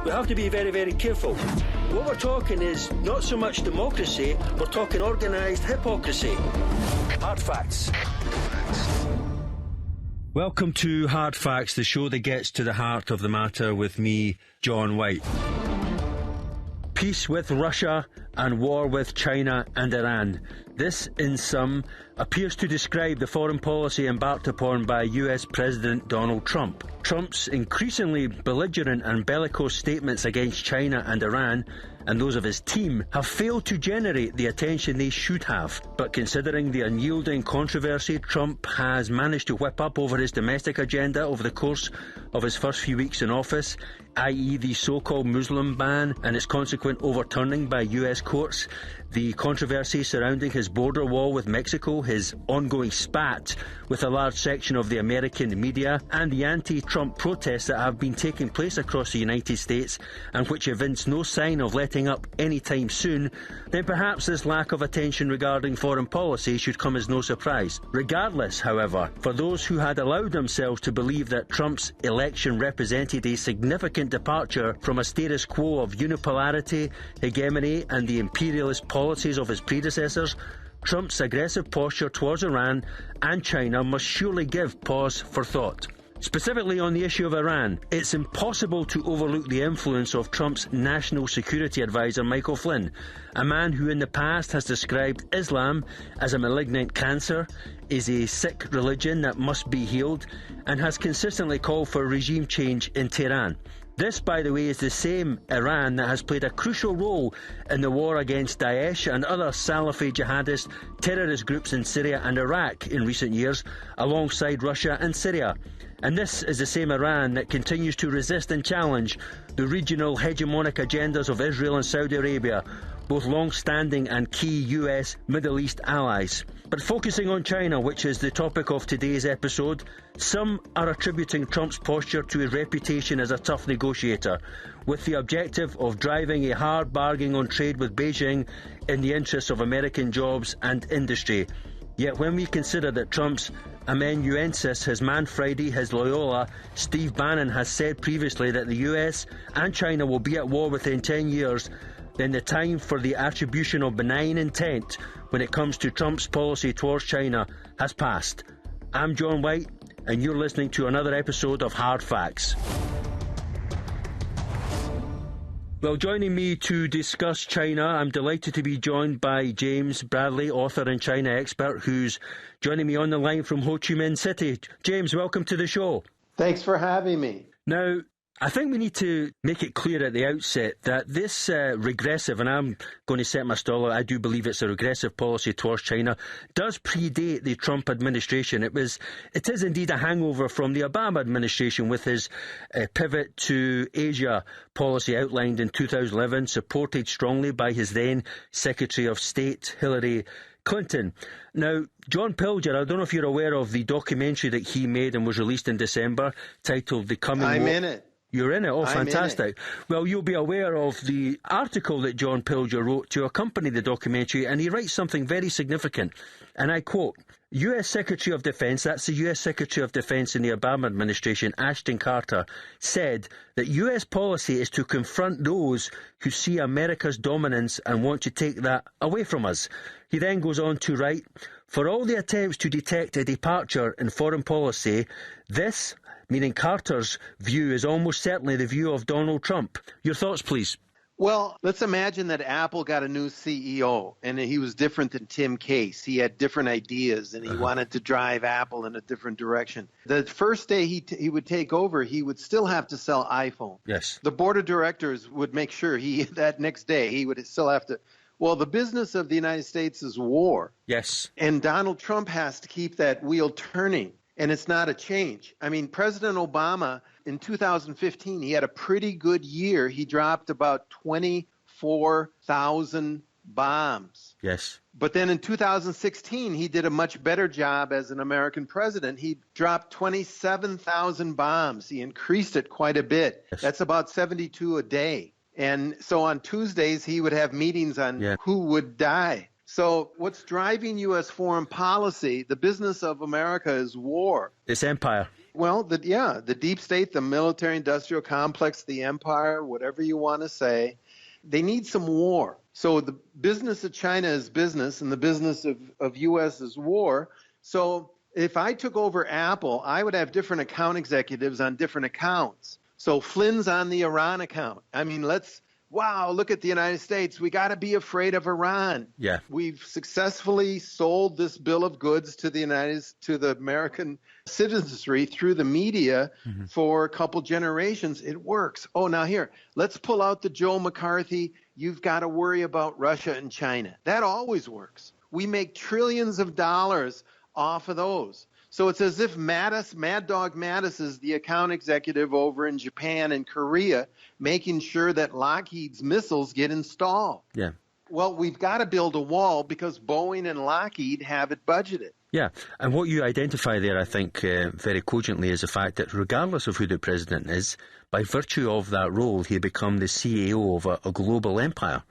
we have to be very, very careful. What we're talking is not so much democracy, we're talking organised hypocrisy. Hard facts. Welcome to Hard Facts, the show that gets to the heart of the matter with me, John Wight. Peace with Russia and war with China and Iran. This, in sum, appears to describe the foreign policy embarked upon by US President Donald Trump. Trump's increasingly belligerent and bellicose statements against China and Iran, and those of his team, have failed to generate the attention they should have. But considering the unyielding controversy Trump has managed to whip up over his domestic agenda over the course of his first few weeks in office, i.e. the so-called Muslim ban and its consequent overturning by US courts, the controversy surrounding his border wall with Mexico, his ongoing spat with a large section of the American media, and the anti-Trump protests that have been taking place across the United States and which evince no sign of letting up anytime soon, then perhaps this lack of attention regarding foreign policy should come as no surprise. Regardless, however, for those who had allowed themselves to believe that Trump's election represented a significant departure from a status quo of unipolarity, hegemony and the imperialist policies of his predecessors, Trump's aggressive posture towards Iran and China must surely give pause for thought. Specifically on the issue of Iran, it's impossible to overlook the influence of Trump's national security advisor Michael Flynn, a man who in the past has described Islam as a malignant cancer, is a sick religion that must be healed, and has consistently called for regime change in Tehran. This, by the way, is the same Iran that has played a crucial role in the war against Daesh and other Salafi jihadist terrorist groups in Syria and Iraq in recent years, alongside Russia and Syria. And this is the same Iran that continues to resist and challenge the regional hegemonic agendas of Israel and Saudi Arabia, both long-standing and key US Middle East allies. But focusing on China, which is the topic of today's episode, some are attributing Trump's posture to his reputation as a tough negotiator, with the objective of driving a hard bargain on trade with Beijing in the interests of American jobs and industry. Yet when we consider that Trump's amanuensis, his Manfredi, his Loyola, Steve Bannon has said previously that the US and China will be at war within 10 years, then the time for the attribution of benign intent when it comes to Trump's policy towards China has passed. I'm John Wight, and you're listening to another episode of Hard Facts. Well, joining me to discuss China, I'm delighted to be joined by James Bradley, author and China expert, who's joining me on the line from Ho Chi Minh City. James, welcome to the show. Thanks for having me. Now, I think we need to make it clear at the outset that this regressive, and I'm going to set my stall out, I do believe it's a regressive policy towards China, does predate the Trump administration. It is indeed a hangover from the Obama administration with his pivot to Asia policy outlined in 2011, supported strongly by his then Secretary of State, Hillary Clinton. Now, John Pilger, I don't know if you're aware of the documentary that he made and was released in December, titled The Coming War. I'm in it. You're in it? Oh, fantastic. Well, you'll be aware of the article that John Pilger wrote to accompany the documentary, and he writes something very significant. And I quote, US Secretary of Defense, that's the US Secretary of Defense in the Obama administration, Ashton Carter, said that US policy is to confront those who see America's dominance and want to take that away from us. He then goes on to write, for all the attempts to detect a departure in foreign policy, this, meaning Carter's view, is almost certainly the view of Donald Trump. Your thoughts, please. Well, let's imagine that Apple got a new CEO, and he was different than Tim Case. He had different ideas, and he wanted to drive Apple in a different direction. The first day he would take over, he would still have to sell iPhone. Yes. The board of directors would make sure that next day he would still have to. Well, the business of the United States is war. Yes. And Donald Trump has to keep that wheel turning. And it's not a change. I mean, President Obama, in 2015, he had a pretty good year. He dropped about 24,000 bombs. Yes. But then in 2016, he did a much better job as an American president. He dropped 27,000 bombs. He increased it quite a bit. Yes. That's about 72 a day. And so on Tuesdays, he would have meetings on who would die. So what's driving U.S. foreign policy, the business of America is war. It's empire. Well, the deep state, the military-industrial complex, the empire, whatever you want to say, they need some war. So the business of China is business, and the business of U.S. is war. So if I took over Apple, I would have different account executives on different accounts. So Flynn's on the Iran account. I mean, wow, look at the United States. We got to be afraid of Iran. Yeah. We've successfully sold this bill of goods to the American citizenry through the media for a couple generations. It works. Oh, now here, let's pull out the Joe McCarthy. You've got to worry about Russia and China. That always works. We make trillions of dollars off of those. So it's as if Mad Dog Mattis is the account executive over in Japan and Korea, making sure that Lockheed's missiles get installed. Yeah. Well, we've got to build a wall because Boeing and Lockheed have it budgeted. Yeah, and what you identify there, I think, very cogently is the fact that regardless of who the president is, by virtue of that role, he become the CEO of a global empire.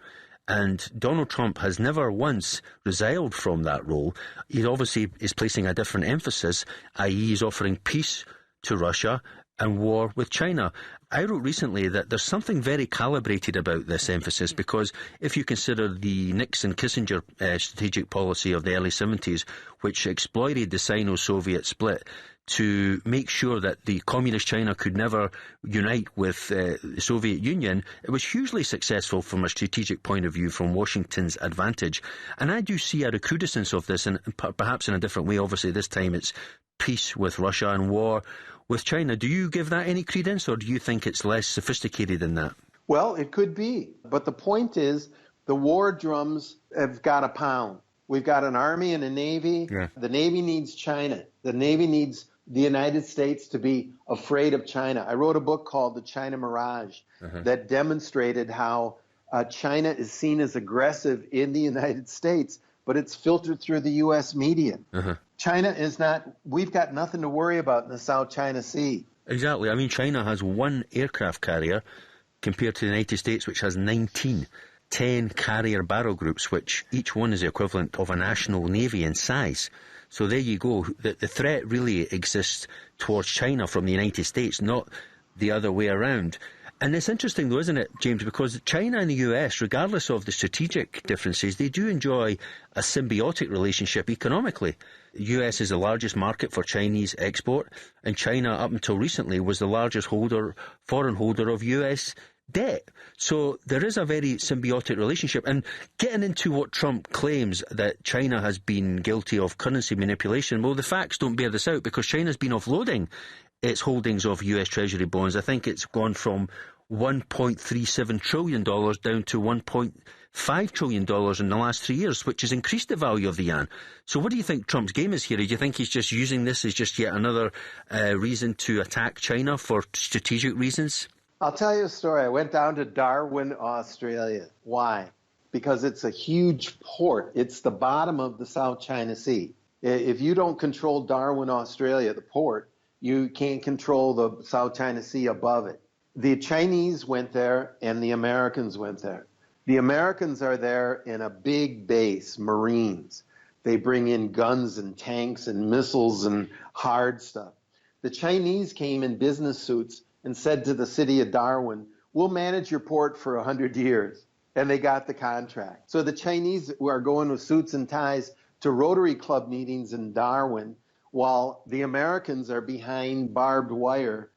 And Donald Trump has never once resiled from that role. He obviously is placing a different emphasis, i.e. he's offering peace to Russia and war with China. I wrote recently that there's something very calibrated about this emphasis, because if you consider the Nixon-Kissinger strategic policy of the early 70s, which exploited the Sino-Soviet split to make sure that the communist China could never unite with the Soviet Union, it was hugely successful from a strategic point of view, from Washington's advantage. And I do see a recrudescence of this, and perhaps in a different way. Obviously, this time it's peace with Russia and war with China. Do you give that any credence, or do you think it's less sophisticated than that? Well, it could be. But the point is, the war drums have got to pound. We've got an army and a navy. Yeah. The navy needs China. The navy needs the United States to be afraid of China. I wrote a book called The China Mirage that demonstrated how China is seen as aggressive in the United States, but it's filtered through the U.S. media. China is not, we've got nothing to worry about in the South China Sea. Exactly. I mean, China has one aircraft carrier compared to the United States, which has 19. 10 carrier battle groups, which each one is the equivalent of a national navy in size. So there you go. The threat really exists towards China from the United States, not the other way around. And it's interesting, though, isn't it, James, because China and the US, regardless of the strategic differences, they do enjoy a symbiotic relationship economically. The US is the largest market for Chinese export, and China, up until recently, was the largest foreign holder of US debt. So there is a very symbiotic relationship. And getting into what Trump claims, that China has been guilty of currency manipulation, well, the facts don't bear this out, because China's been offloading its holdings of US Treasury bonds. I think it's gone from $1.37 trillion down to $1.5 trillion in the last 3 years, which has increased the value of the yuan. So what do you think Trump's game is here? Do you think he's just using this as just yet another reason to attack China for strategic reasons? I'll tell you a story. I went down to Darwin, Australia. Why? Because it's a huge port. It's the bottom of the South China Sea. If you don't control Darwin, Australia, the port, you can't control the South China Sea above it. The Chinese went there and the Americans went there. The Americans are there in a big base, Marines. They bring in guns and tanks and missiles and hard stuff. The Chinese came in business suits and said to the city of Darwin, we'll manage your port for 100 years. And they got the contract. So the Chinese are going with suits and ties to Rotary Club meetings in Darwin, while the Americans are behind barbed wire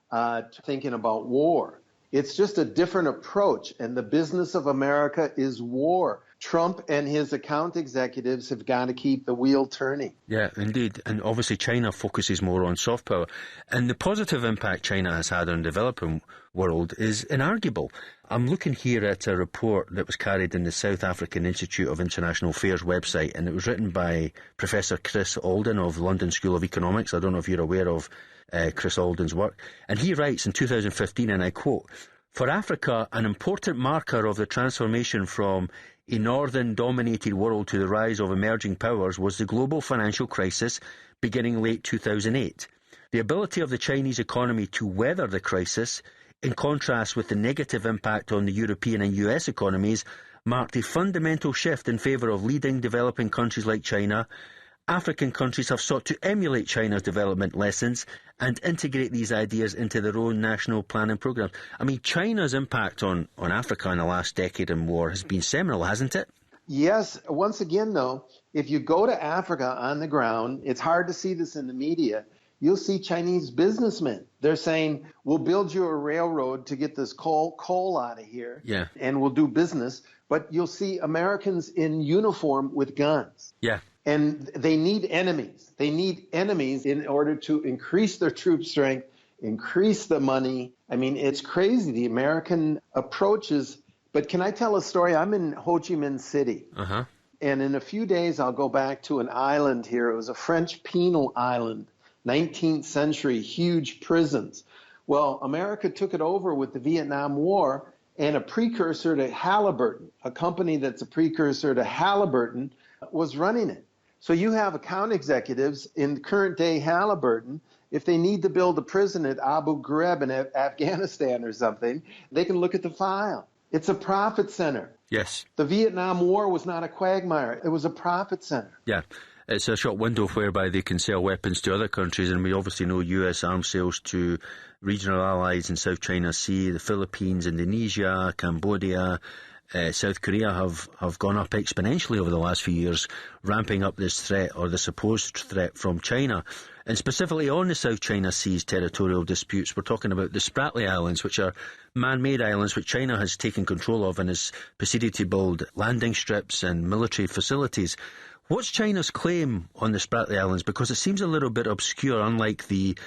thinking about war. It's just a different approach, and the business of America is war. Trump and his account executives have got to keep the wheel turning. Yeah, indeed. And obviously China focuses more on soft power. And the positive impact China has had on the developing world is inarguable. I'm looking here at a report that was carried in the South African Institute of International Affairs website, and it was written by Professor Chris Alden of London School of Economics. I don't know if you're aware of Chris Alden's work. And he writes in 2015, and I quote, "For Africa, an important marker of the transformation from a northern-dominated world to the rise of emerging powers was the global financial crisis beginning late 2008. The ability of the Chinese economy to weather the crisis, in contrast with the negative impact on the European and US economies, marked a fundamental shift in favour of leading developing countries like China African countries have sought to emulate China's development lessons and integrate these ideas into their own national planning programs. I mean, China's impact on Africa in the last decade and more has been seminal, hasn't it? Yes. Once again, though, if you go to Africa on the ground, it's hard to see this in the media. You'll see Chinese businessmen. They're saying, we'll build you a railroad to get this coal out of here, and we'll do business. But you'll see Americans in uniform with guns. Yeah. And they need enemies. They need enemies in order to increase their troop strength, increase the money. I mean, it's crazy, the American approaches. But can I tell a story? I'm in Ho Chi Minh City. Uh-huh. And in a few days, I'll go back to an island here. It was a French penal island, 19th century, huge prisons. Well, America took it over with the Vietnam War, and a precursor to Halliburton, a company that's a precursor to Halliburton, was running it. So you have account executives in current day Halliburton. If they need to build a prison at Abu Ghraib in Afghanistan or something, they can look at the file. It's a profit center. Yes. The Vietnam War was not a quagmire. It was a profit center. Yeah. It's a shop window whereby they can sell weapons to other countries, and we obviously know US arms sales to regional allies in South China Sea, the Philippines, Indonesia, Cambodia, South Korea have gone up exponentially over the last few years, ramping up this threat or the supposed threat from China. And specifically on the South China Sea's territorial disputes, we're talking about the Spratly Islands, which are man-made islands which China has taken control of and has proceeded to build landing strips and military facilities. What's China's claim on the Spratly Islands? Because it seems a little bit obscure, unlike the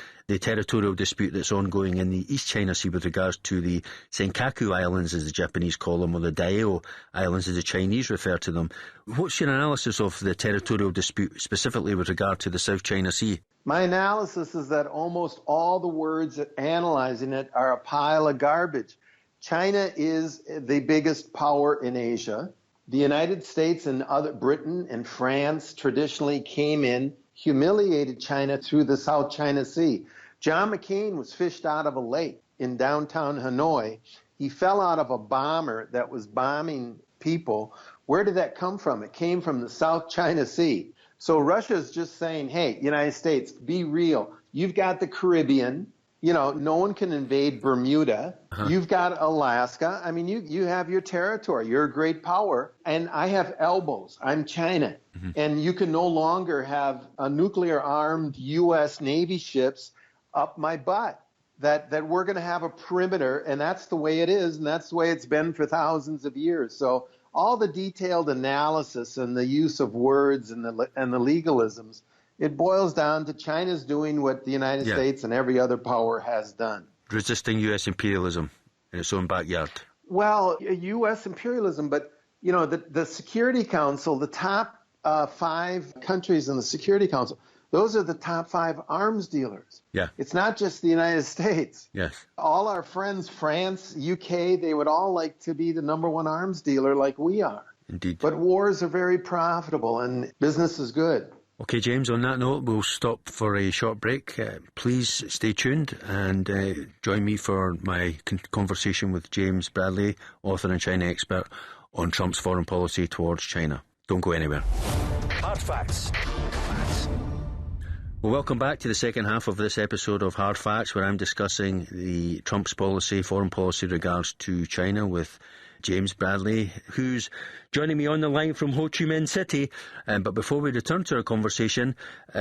territorial dispute that's ongoing in the East China Sea with regards to the Senkaku Islands, as the Japanese call them, or the Daeo Islands, as the Chinese refer to them. What's your analysis of the territorial dispute, specifically with regard to the South China Sea? My analysis is that almost all the words analyzing it are a pile of garbage. China is the biggest power in Asia. The United States and Britain and France traditionally came in, humiliated China through the South China Sea. John McCain was fished out of a lake in downtown Hanoi. He fell out of a bomber that was bombing people. Where did that come from? It came from the South China Sea. So Russia's just saying, hey, United States, be real. You've got the Caribbean. You know, no one can invade Bermuda. Uh-huh. You've got Alaska. I mean, you have your territory. You're a great power. And I have elbows. I'm China. Mm-hmm. And you can no longer have a nuclear-armed U.S. Navy ships up my butt. That we're going to have a perimeter, and that's the way it is, and that's the way it's been for thousands of years. So all the detailed analysis and the use of words and the legalisms, it boils down to China's doing what the United States and every other power has done. Resisting U.S. imperialism in its own backyard. Well, U.S. imperialism, but, you know, the Security Council, the top 5 countries in the Security Council, those are the top 5 arms dealers. Yeah. It's not just the United States. Yes. All our friends, France, UK, they would all like to be the number 1 arms dealer like we are. Indeed. But wars are very profitable and business is good. Okay, James, on that note, we'll stop for a short break. Please stay tuned and join me for my conversation with James Bradley, author and China expert, on Trump's foreign policy towards China. Don't go anywhere. Hard Facts. Well, welcome back to the second half of this episode of Hard Facts, where I'm discussing the Trump's foreign policy in regards to China with James Bradley, who's joining me on the line from Ho Chi Minh City. But before we return to our conversation,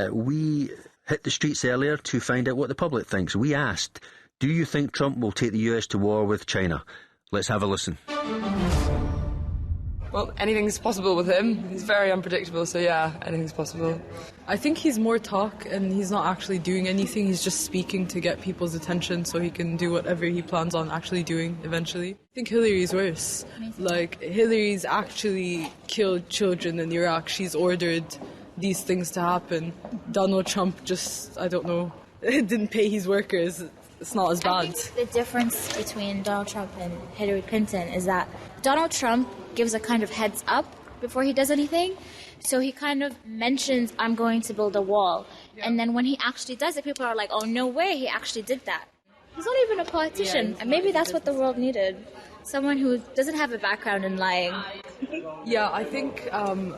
we hit the streets earlier to find out what the public thinks. We asked, do you think Trump will take the US to war with China? Let's have a listen. Well, anything's possible with him. He's very unpredictable, so yeah, anything's possible. I think he's more talk and he's not actually doing anything. He's just speaking to get people's attention so he can do whatever he plans on actually doing eventually. I think Hillary's worse. Like, Hillary's actually killed children in Iraq. She's ordered these things to happen. Donald Trump just, I don't know, didn't pay his workers. It's not as bad. I think the difference between Donald Trump and Hillary Clinton is that Donald Trump gives a kind of heads up before he does anything. So he kind of mentions, I'm going to build a wall. Yeah. And then when he actually does it, people are like, oh, no way, he actually did that. He's not even a politician. And maybe that's what the world needed. Someone who doesn't have a background in lying. Yeah, I think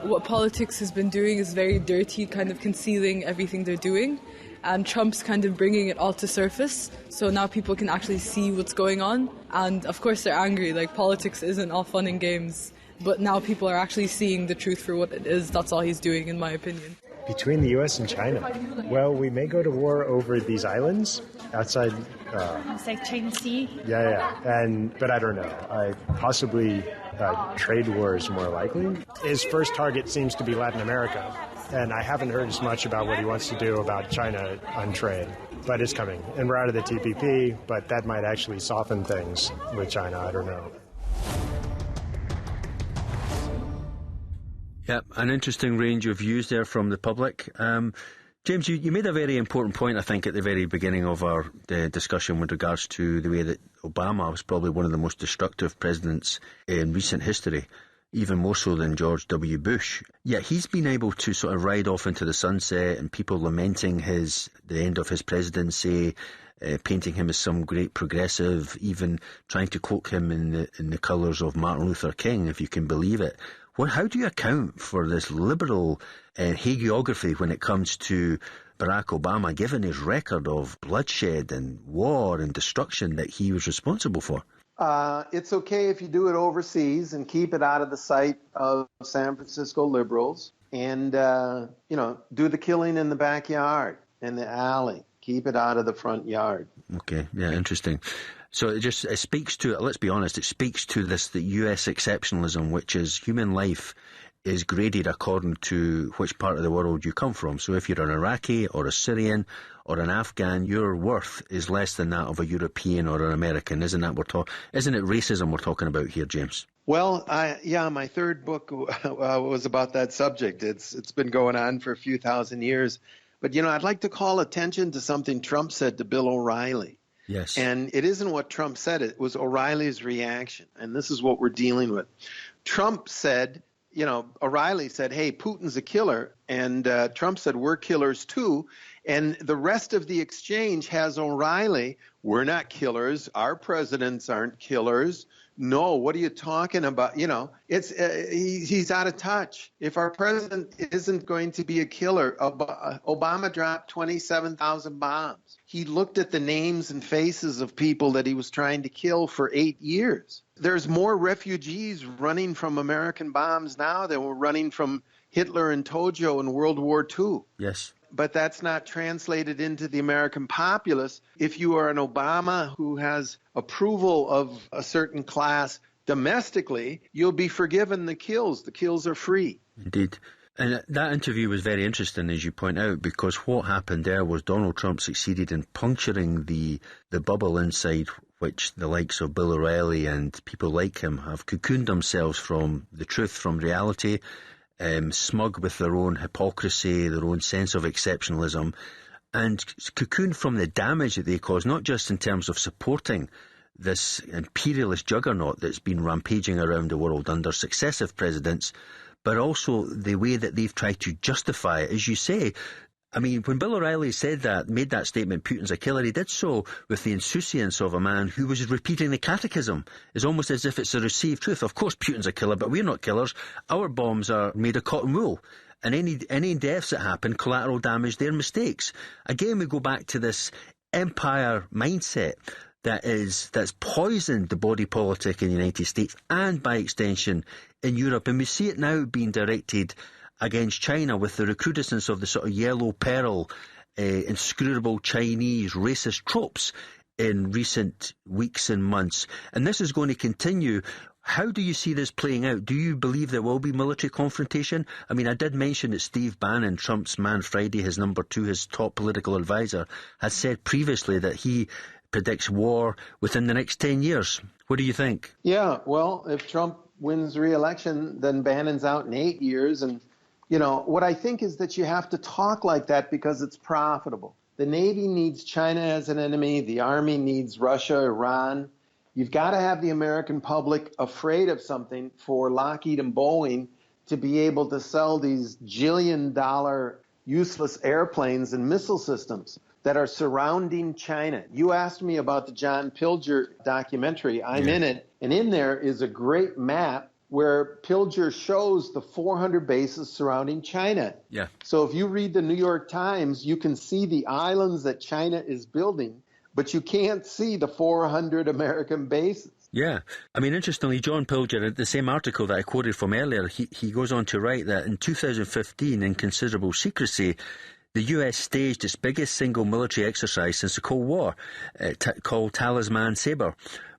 what politics has been doing is very dirty, kind of concealing everything they're doing. And Trump's kind of bringing it all to surface. So now people can actually see what's going on. And of course they're angry. Like, politics isn't all fun and games. But now people are actually seeing the truth for what it is. That's all he's doing, in my opinion. Between the U.S. and China? Well, we may go to war over these islands outside. It's like China Sea. Yeah. But I don't know. Possibly trade war is more likely. His first target seems to be Latin America. And I haven't heard as much about what he wants to do about China on trade. But it's coming. And we're out of the TPP, but that might actually soften things with China. I don't know. Yep, an interesting range of views there from the public. James, you made a very important point, I think, at the very beginning of our discussion with regards to the way that Obama was probably one of the most destructive presidents in recent history, even more so than George W. Bush. Yet he's been able to sort of ride off into the sunset, and people lamenting the end of his presidency, painting him as some great progressive, even trying to cloak him in the colours of Martin Luther King, if you can believe it. How do you account for this liberal hagiography when it comes to Barack Obama, given his record of bloodshed and war and destruction that he was responsible for? It's okay if you do it overseas and keep it out of the sight of San Francisco liberals, and do the killing in the backyard, in the alley. Keep it out of the front yard. Okay, yeah, interesting. So it speaks to, let's be honest, it speaks to the US exceptionalism, which is human life is graded according to which part of the world you come from. So if you're an Iraqi or a Syrian or an Afghan, your worth is less than that of a European or an American. Isn't it racism we're talking about here, James? Well, my third book was about that subject. It's been going on for a few thousand years. But, I'd like to call attention to something Trump said to Bill O'Reilly. Yes. And it isn't what Trump said. It was O'Reilly's reaction. And this is what we're dealing with. Trump said, O'Reilly said, hey, Putin's a killer. And Trump said, we're killers too. And the rest of the exchange has O'Reilly, we're not killers. Our presidents aren't killers. No, what are you talking about? He's out of touch. If our president isn't going to be a killer, Obama dropped 27,000 bombs. He looked at the names and faces of people that he was trying to kill for 8 years. There's more refugees running from American bombs now than were running from Hitler and Tojo in World War II. Yes. But that's not translated into the American populace. If you are an Obama who has approval of a certain class domestically, you'll be forgiven the kills. The kills are free. Indeed. And that interview was very interesting, as you point out, because what happened there was Donald Trump succeeded in puncturing the bubble inside which the likes of Bill O'Reilly and people like him have cocooned themselves from the truth, from reality, smug with their own hypocrisy, their own sense of exceptionalism, and cocooned from the damage that they cause, not just in terms of supporting this imperialist juggernaut that's been rampaging around the world under successive presidents, but also the way that they've tried to justify it. As you say, I mean, when Bill O'Reilly made that statement, Putin's a killer, he did so with the insouciance of a man who was repeating the catechism. It's almost as if it's a received truth. Of course, Putin's a killer, but we're not killers. Our bombs are made of cotton wool. And any deaths that happen, collateral damage, they're mistakes. Again, we go back to this empire mindset that's poisoned the body politic in the United States and, by extension, in Europe. And we see it now being directed against China with the recrudescence of the sort of yellow peril, inscrutable Chinese racist tropes in recent weeks and months. And this is going to continue. How do you see this playing out? Do you believe there will be military confrontation? I mean, I did mention that Steve Bannon, Trump's man Friday, his number 2, his top political advisor, has said previously that he predicts war within the next 10 years. What do you think? Yeah, well, if Trump wins re-election, then Bannon's out in 8 years. And, what I think is that you have to talk like that because it's profitable. The Navy needs China as an enemy. The Army needs Russia, Iran. You've got to have the American public afraid of something for Lockheed and Boeing to be able to sell these $jillion useless airplanes and missile systems that are surrounding China. You asked me about the John Pilger documentary. I'm in it. And in there is a great map where Pilger shows the 400 bases surrounding China. Yeah. So if you read the New York Times, you can see the islands that China is building, but you can't see the 400 American bases. Yeah. I mean, interestingly, John Pilger, the same article that I quoted from earlier, he goes on to write that in 2015, in considerable secrecy, the US staged its biggest single military exercise since the Cold War, called Talisman Sabre,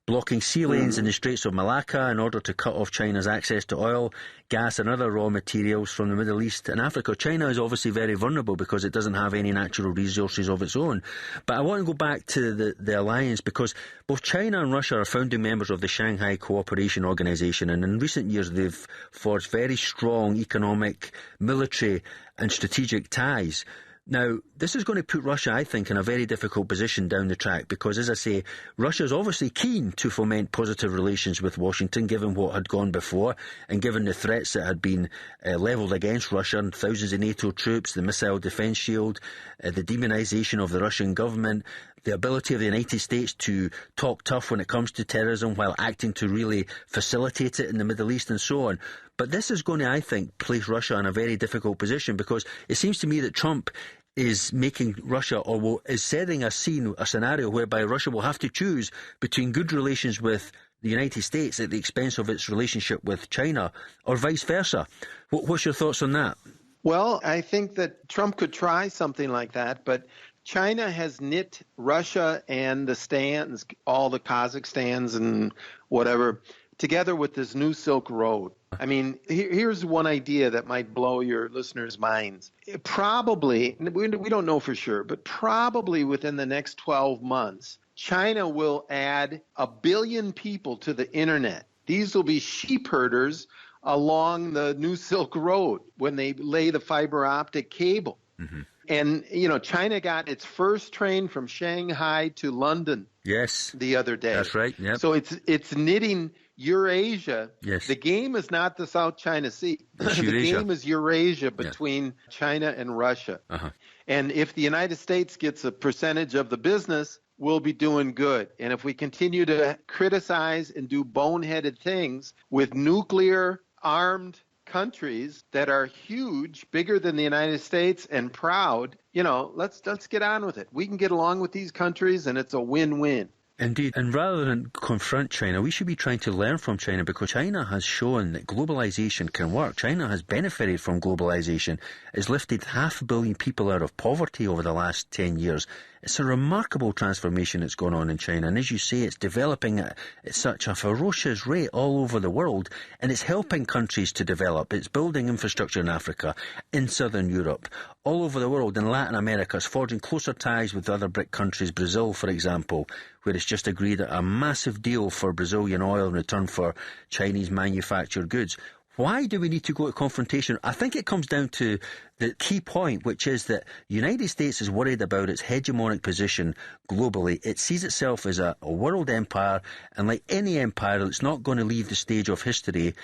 blocking sea lanes in the Straits of Malacca in order to cut off China's access to oil, gas and other raw materials from the Middle East and Africa. China is obviously very vulnerable because it doesn't have any natural resources of its own. But I want to go back to the alliance, because both China and Russia are founding members of the Shanghai Cooperation Organization, and in recent years they've forged very strong economic, military and strategic ties. Now, this is going to put Russia, I think, in a very difficult position down the track because, as I say, Russia is obviously keen to foment positive relations with Washington, given what had gone before and given the threats that had been levelled against Russia, and thousands of NATO troops, the missile defence shield, the demonisation of the Russian government, the ability of the United States to talk tough when it comes to terrorism while acting to really facilitate it in the Middle East and so on. But this is going to, I think, place Russia in a very difficult position, because it seems to me that Trump is making Russia, or is setting a scenario whereby Russia will have to choose between good relations with the United States at the expense of its relationship with China, or vice versa. What's your thoughts on that? Well, I think that Trump could try something like that, but China has knit Russia and the stands, all the Kazakhstans and whatever, together with this new Silk Road. I mean, here's one idea that might blow your listeners' minds. Probably, we don't know for sure, but probably within the next 12 months, China will add 1 billion people to the internet. These will be sheep herders along the new Silk Road when they lay the fiber optic cable. Mm-hmm. And, you know, China got its first train from Shanghai to London the other day. That's right. Yep. So it's knitting Eurasia. Yes. The game is not the South China Sea. The game is Eurasia between China and Russia. Uh-huh. And if the United States gets a percentage of the business, we'll be doing good. And if we continue to criticize and do boneheaded things with nuclear armed countries that are huge, bigger than the United States and proud, you know, let's get on with it. We can get along with these countries and it's a win-win. Indeed, and rather than confront China, we should be trying to learn from China, because China has shown that globalization can work. China has benefited from globalization. It's lifted 500 million people out of poverty over the last 10 years. It's a remarkable transformation that's gone on in China, and as you say, it's developing at such a ferocious rate all over the world, and it's helping countries to develop. It's building infrastructure in Africa, in Southern Europe, all over the world. In Latin America, it's forging closer ties with other BRIC countries, Brazil, for example, where it's just agreed a massive deal for Brazilian oil in return for Chinese manufactured goods. Why do we need to go to confrontation? I think it comes down to the key point, which is that the United States is worried about its hegemonic position globally. It sees itself as a world empire, and like any empire, it's not going to leave the stage of history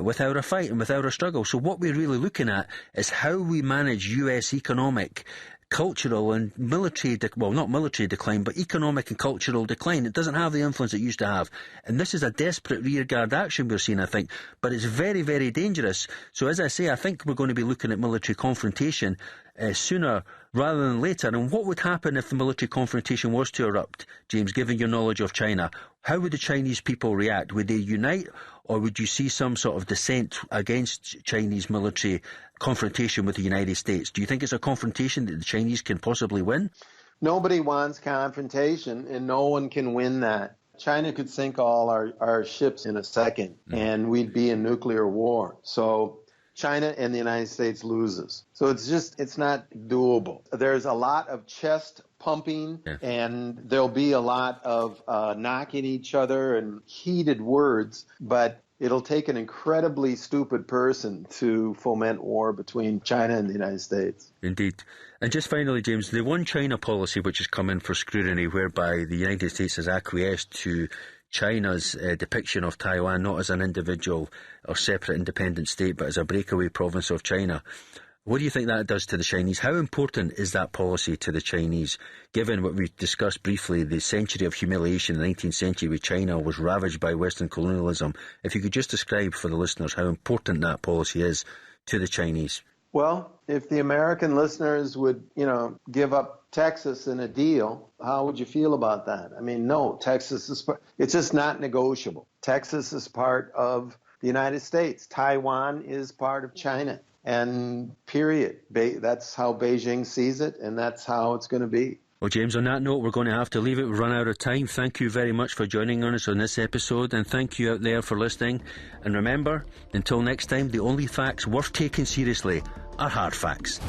without a fight and without a struggle. So what we're really looking at is how we manage US economic, cultural and military, not military decline, but economic and cultural decline. It doesn't have the influence it used to have. And this is a desperate rearguard action we're seeing, I think. But it's very, very dangerous. So as I say, I think we're going to be looking at military confrontation sooner rather than later. And what would happen if the military confrontation was to erupt, James, given your knowledge of China? How would the Chinese people react? Would they unite, or would you see some sort of dissent against Chinese military confrontation with the United States? Do you think it's a confrontation that the Chinese can possibly win? Nobody wants confrontation, and no one can win that. China could sink all our ships in a second, and we'd be in nuclear war. So China and the United States loses. So it's not doable. There's a lot of chest pumping, and there'll be a lot of knocking each other and heated words, but it'll take an incredibly stupid person to foment war between China and the United States. Indeed. And just finally, James, the one China policy which has come in for scrutiny, whereby the United States has acquiesced to China's depiction of Taiwan not as an individual or separate independent state, but as a breakaway province of China. What do you think that does to the Chinese? How important is that policy to the Chinese, given what we discussed briefly, the century of humiliation in the 19th century where China was ravaged by Western colonialism? If you could just describe for the listeners how important that policy is to the Chinese. Well, if the American listeners would, give up Texas in a deal, how would you feel about that? I mean, no, Texas is, it's just not negotiable. Texas is part of the United States. Taiwan is part of China. And period. That's how Beijing sees it, and that's how it's going to be. Well, James, on that note, we're going to have to leave it. We've run out of time. Thank you very much for joining us on this episode, and thank you out there for listening. And remember, until next time, the only facts worth taking seriously are hard facts.